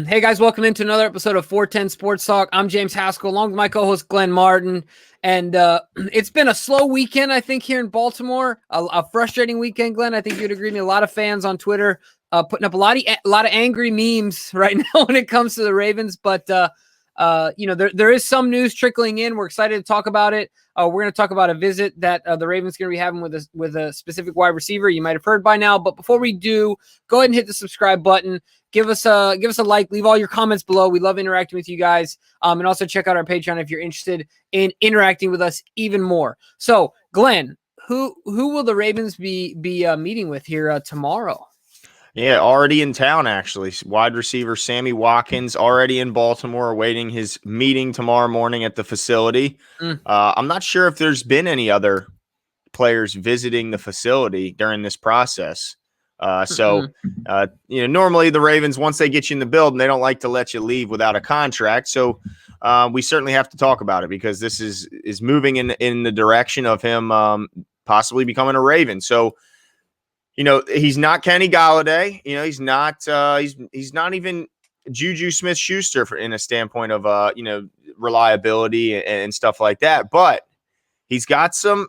Hey guys, welcome into another episode of 410 Sports Talk. I'm James Haskell, along with my co-host Glenn Martin. And it's been a slow weekend, I think, here in Baltimore. A frustrating weekend, Glenn. I think you'd agree with me. A lot of fans on Twitter putting up a lot of angry memes right now when it comes to the Ravens. But there is some news trickling in. We're excited to talk about it. We're going to talk about a visit that the Ravens going to be having with a specific wide receiver. You might have heard by now. But before we do, go ahead and hit the subscribe button. Give us a like. Leave all your comments below. We love interacting with you guys. And also check out our Patreon if you're interested in interacting with us even more. So, Glenn, who will the Ravens be meeting with here tomorrow? Yeah, already in town, actually. Wide receiver Sammy Watkins already in Baltimore, awaiting his meeting tomorrow morning at the facility. I'm not sure if there's been any other players visiting the facility during this process. Normally the Ravens, once they get you in the building, they don't like to let you leave without a contract. So we certainly have to talk about it because this is moving in the direction of him possibly becoming a Raven. So, he's not Kenny Golladay. He's not even Juju Smith-Schuster in a standpoint of reliability and stuff like that. But he's got some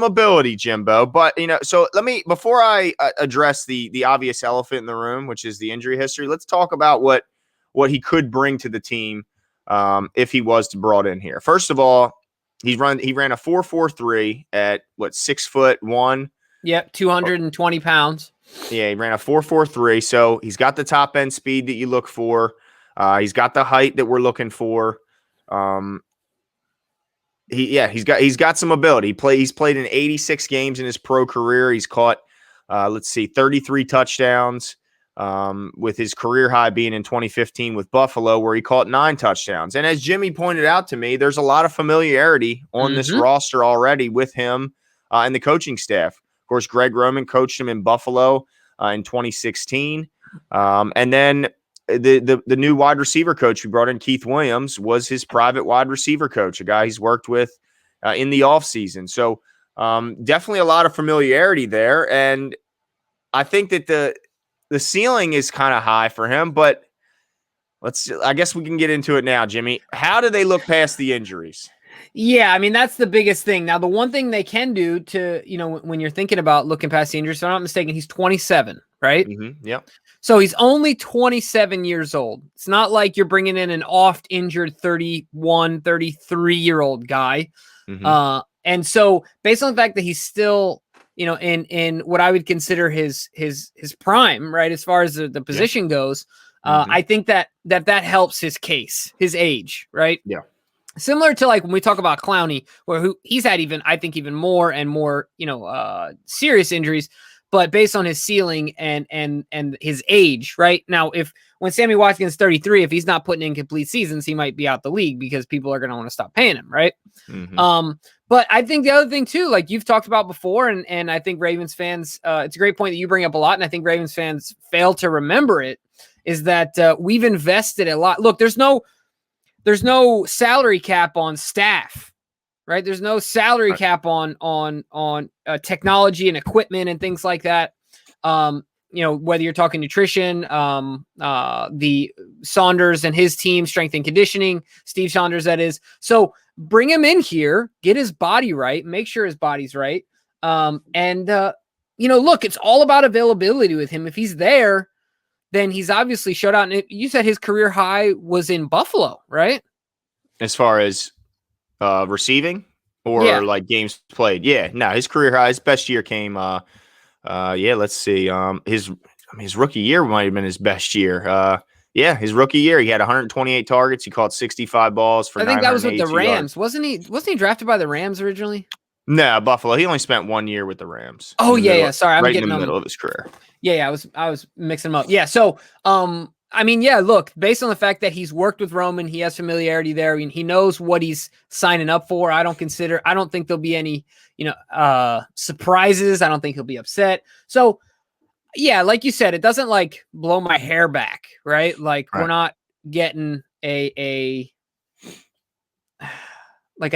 ability, Jimbo. But so before I address the obvious elephant in the room, which is the injury history, let's talk about what he could bring to the team if he was brought in here. First of all, he ran a 4.43 at 6'1". Yep, 220 pounds. Yeah, he ran a 4.43. So he's got the top end speed that you look for. He's got the height that we're looking for. He's got some ability. He's played in 86 games in his pro career. He's caught 33 touchdowns, with his career high being in 2015 with Buffalo, where he caught 9 touchdowns. And as Jimmy pointed out to me, there's a lot of familiarity on this roster already with him and the coaching staff. Of course, Greg Roman coached him in Buffalo in 2016. And then the new wide receiver coach we brought in, Keith Williams, was his private wide receiver coach, a guy he's worked with in the offseason. So definitely a lot of familiarity there. And I think that the ceiling is kind of high for him, but I guess we can get into it now, Jimmy. How do they look past the injuries? Yeah, I mean, that's the biggest thing. Now, the one thing they can do to, when you're thinking about looking past the injuries, if I'm not mistaken, he's 27, right? Mm-hmm. Yep. So he's only 27 years old. It's not like you're bringing in an oft-injured 31, 33-year-old guy. Mm-hmm. And so based on the fact that he's still, in what I would consider his prime, right, as far as the position goes, I think that helps his case, his age, right? Yeah. Similar to like when we talk about Clowney, where he's had even more and more, serious injuries, but based on his ceiling and his age, right? Now, when Sammy Watkins is 33, if he's not putting in complete seasons, he might be out the league because people are going to want to stop paying him, right? Mm-hmm. But I think the other thing too, like you've talked about before, and I think Ravens fans, it's a great point that you bring up a lot, and I think Ravens fans fail to remember it, is that we've invested a lot. Look, there's no salary cap on staff, right? There's no salary cap on technology and equipment and things like that. Whether you're talking nutrition, the Saunders and his team, strength and conditioning, Steve Saunders, that is. So bring him in here, get his body right, make sure his body's right. Look, it's all about availability with him. If he's there, then he's obviously showed out. And you said his career high was in Buffalo, right? As far as receiving or like games played. Yeah, no, his career high, his best year came, let's see. His rookie year might have been his best year. His rookie year, he had 128 targets. He caught 65 balls for 982 I think that was with the Rams. Yards. Wasn't he drafted by the Rams originally? No, Buffalo. He only spent 1 year with the Rams. Oh, yeah. Sorry, I'm right getting in the middle of his career. Yeah, I was mixing them up. Yeah, so look, based on the fact that he's worked with Roman, he has familiarity there. I mean, he knows what he's signing up for. I don't think there'll be any, surprises. I don't think he'll be upset. So, yeah, like you said, it doesn't like blow my hair back, right? Like we're not getting a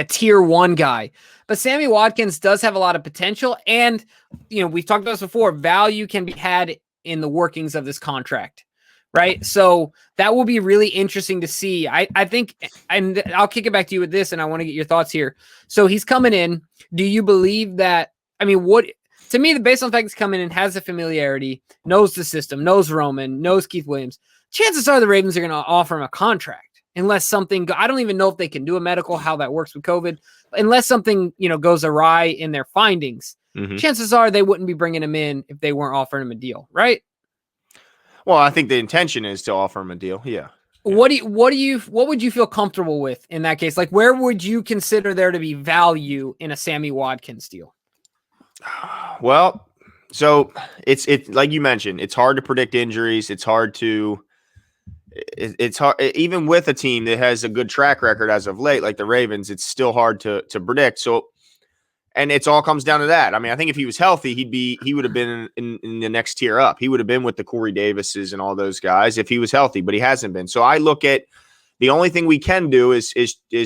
tier 1 guy. But Sammy Watkins does have a lot of potential. And, we've talked about this before. Value can be had in the workings of this contract, right? So that will be really interesting to see. I think, and I'll kick it back to you with this, and I want to get your thoughts here. So he's coming in. Do you believe that? I mean, what to me, based on the fact he's coming in, has the familiarity, knows the system, knows Roman, knows Keith Williams. Chances are the Ravens are going to offer him a contract. Unless something, I don't even know if they can do a medical, how that works with COVID. Unless something, goes awry in their findings, chances are they wouldn't be bringing him in if they weren't offering him a deal, right? Well, I think the intention is to offer him a deal. Yeah. What would you feel comfortable with in that case? Like, where would you consider there to be value in a Sammy Watkins deal? Well, so it's like you mentioned, it's hard to predict injuries. It's hard even with a team that has a good track record as of late, like the Ravens. It's still hard to predict. So, and it's all comes down to that. I mean, I think if he was healthy, he would have been in the next tier up. He would have been with the Corey Davises and all those guys if he was healthy, but he hasn't been. So I look at the only thing we can do is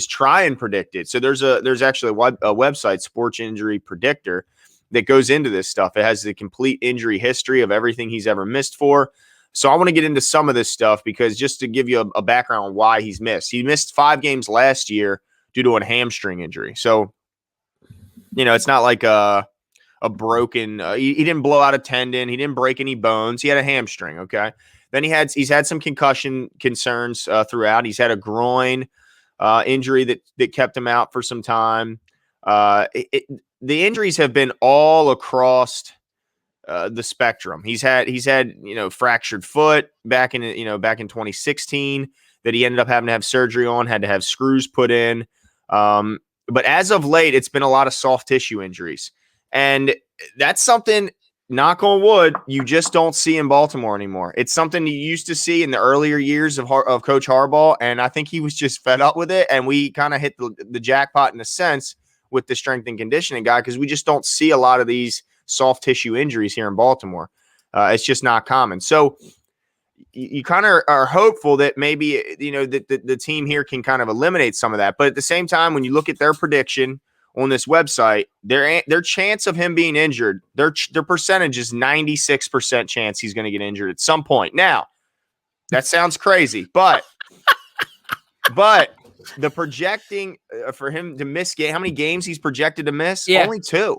try and predict it. So there's actually a website, Sports Injury Predictor, that goes into this stuff. It has the complete injury history of everything he's ever missed for. So I want to get into some of this stuff because just to give you a background on why he's missed. He missed 5 games last year due to a hamstring injury. So, it's not like a broken he didn't blow out a tendon. He didn't break any bones. He had a hamstring, okay? Then he's had some concussion concerns throughout. He's had a groin injury that kept him out for some time. The injuries have been all across the spectrum. He's had fractured foot back in 2016 that he ended up having to have surgery on, had to have screws put in. But as of late, it's been a lot of soft tissue injuries. And that's something, knock on wood, you just don't see in Baltimore anymore. It's something you used to see in the earlier years of Coach Harbaugh, and I think he was just fed up with it, and we kind of hit the jackpot in a sense with the strength and conditioning guy because we just don't see a lot of these soft tissue injuries here in Baltimore. It's just not common. So you kind of are hopeful that maybe, that the team here can kind of eliminate some of that. But at the same time, when you look at their prediction on this website, their chance of him being injured, their percentage is 96% chance he's going to get injured at some point. Now, that sounds crazy, but the projecting for him to miss how many games he's projected to miss? Yeah. Only 2.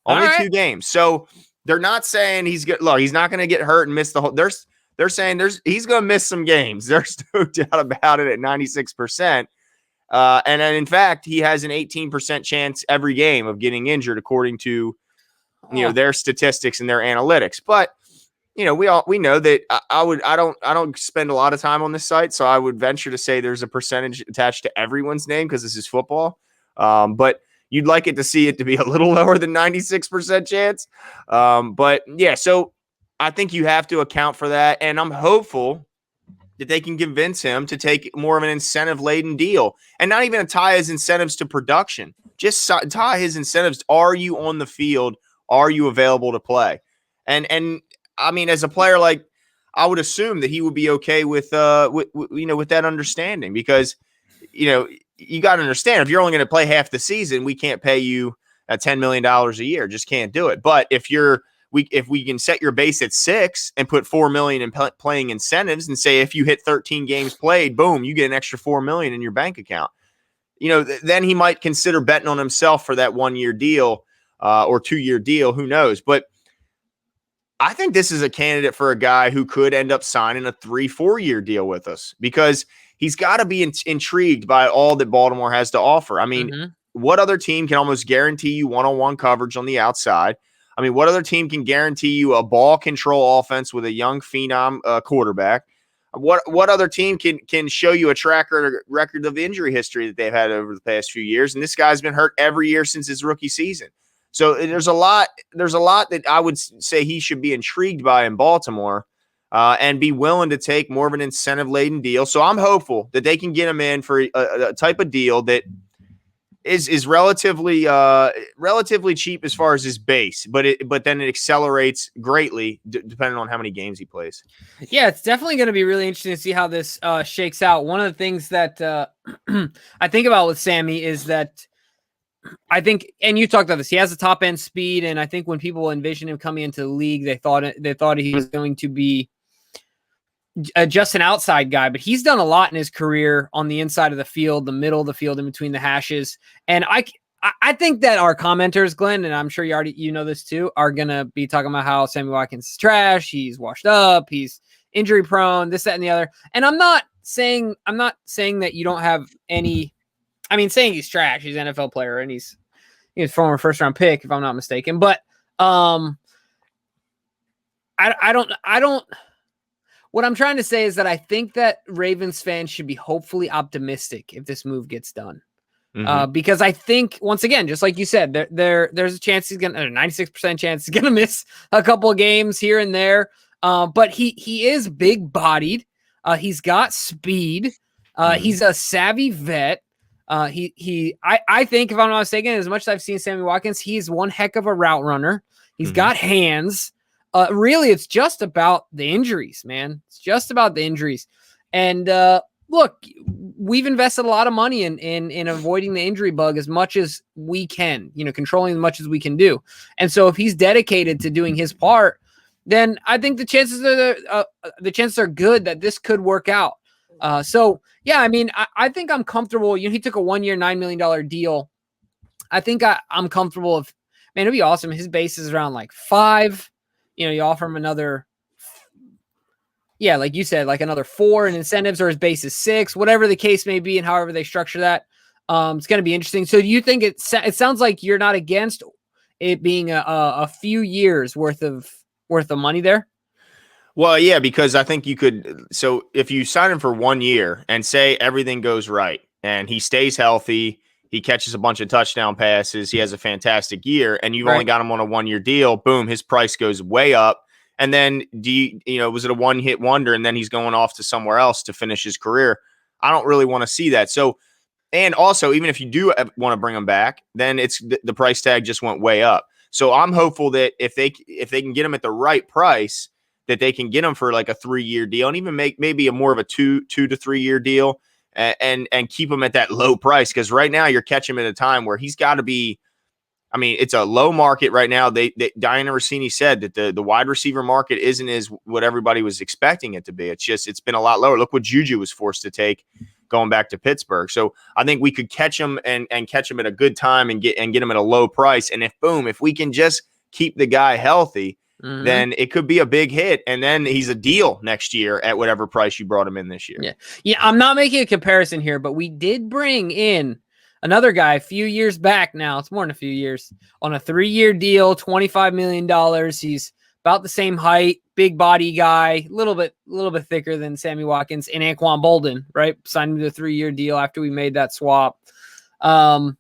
Only 2 games. So they're not saying he's not going to get hurt and miss the whole. They're saying he's going to miss some games. There's no doubt about it at 96%. And then in fact, he has an 18% chance every game of getting injured, according to their statistics and their analytics. But we know that I don't spend a lot of time on this site, so I would venture to say there's a percentage attached to everyone's name because this is football. But you'd like it to see it to be a little lower than 96% chance. But yeah, so I think you have to account for that. And I'm hopeful that they can convince him to take more of an incentive-laden deal and not even tie his incentives to production. Just tie his incentives. Are you on the field? Are you available to play? And I mean, as a player, like I would assume that he would be okay with that understanding because, you got to understand if you're only going to play half the season, we can't pay you $10 million a year. Just can't do it. But if we can set your base at 6 and put $4 million in playing incentives and say, if you hit 13 games played, boom, you get an extra $4 million in your bank account. Then he might consider betting on himself for that 1-year deal or 2-year deal. Who knows? But I think this is a candidate for a guy who could end up signing a 3-4-year deal with us because he's got to be intrigued by all that Baltimore has to offer. I mean, what other team can almost guarantee you one-on-one coverage on the outside? I mean, what other team can guarantee you a ball control offense with a young phenom quarterback? What other team can show you a record of injury history that they've had over the past few years? And this guy's been hurt every year since his rookie season. So there's a lot that I would say he should be intrigued by in Baltimore and be willing to take more of an incentive-laden deal. So I'm hopeful that they can get him in for a type of deal that is relatively cheap as far as his base, but then it accelerates greatly depending on how many games he plays. Yeah, it's definitely going to be really interesting to see how this shakes out. One of the things that I think about with Sammy is that I think, and you talked about this, he has a top end speed, and I think when people envisioned him coming into the league, they thought he was going to be just an outside guy, but he's done a lot in his career on the inside of the field, the middle of the field, in between the hashes. And I think that our commenters, Glenn, and I'm sure you know this too, are gonna be talking about how Sammy Watkins is trash. He's washed up. He's injury prone. This, that, and the other. And I'm not saying that you don't have any. I mean, saying he's trash. He's an NFL player, and he's a former first round pick, if I'm not mistaken. But I don't. What I'm trying to say is that I think that Ravens fans should be hopefully optimistic if this move gets done. Because I think, once again, just like you said, there's a chance he's going to, 96% chance he's going to miss a couple of games here and there. But he is big bodied. He's got speed. He's a savvy vet. I think, if I'm not mistaken, as much as I've seen Sammy Watkins, he's one heck of a route runner. He's got hands. Really, it's just about the injuries, man. It's just about the injuries. And look, we've invested a lot of money in avoiding the injury bug as much as we can, controlling as much as we can do. And so if he's dedicated to doing his part, then I think the chances are good that this could work out. So yeah, I mean, I think I'm comfortable. He took a 1-year, $9 million deal. I think I'm comfortable if, man, it'd be awesome. His base is around like 5. You offer him another, like you said, like another 4 in incentives, or his base is 6, whatever the case may be, and however they structure that. It's going to be interesting. So do you think it sounds like you're not against it being a few years worth of money there? Well, yeah, because I think you could. So if you sign him for 1 year and say everything goes right and he stays healthy, he catches a bunch of touchdown passes, he has a fantastic year, and you've only got him on a 1-year deal, boom, his price goes way up. And then was it a one-hit wonder and then he's going off to somewhere else to finish his career? I don't really want to see that. So, and also, even if you do want to bring him back, then it's the price tag just went way up. So I'm hopeful that if they can get him at the right price, that they can get him for like a 3-year deal, and even make maybe a more of a 2 to 3 year deal. And keep him at that low price, because right now you're catching him at a time where he's got to be. I mean, it's a low market right now. Diana Rossini said that the wide receiver market isn't as what everybody was expecting it to be. It's been a lot lower. Look what Juju was forced to take going back to Pittsburgh. So I think we could catch him and catch him at a good time and get him at a low price. And if we can just keep the guy healthy, then it could be a big hit. And then he's a deal next year at whatever price you brought him in this year. Yeah. I'm not making a comparison here, but we did bring in another guy a few years back now. It's more than a few years, on a 3-year deal, $25 million. He's about the same height, big body guy, a little bit thicker than Sammy Watkins, and Anquan Bolden, right? Signed him to a 3-year deal after we made that swap. And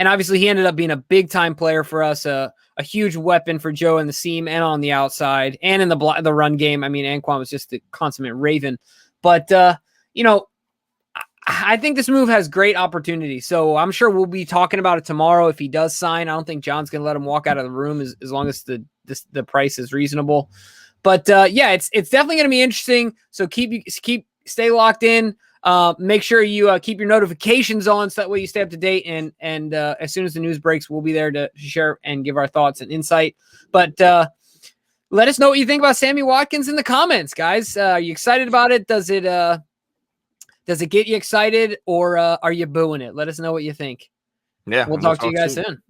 obviously he ended up being a big time player for us, a huge weapon for Joe in the seam and on the outside and in the run game. I mean, Anquan was just the consummate Raven, but I think this move has great opportunity. So I'm sure we'll be talking about it tomorrow if he does sign. I don't think John's going to let him walk out of the room as long as the price is reasonable. But yeah, it's definitely going to be interesting. So stay locked in. Make sure you keep your notifications on, so that way you stay up to date. And as soon as the news breaks, we'll be there to share and give our thoughts and insight. But let us know what you think about Sammy Watkins in the comments, guys. Are you excited about it? Does it get you excited, or are you booing it? Let us know what you think. Yeah, we'll talk to you guys soon.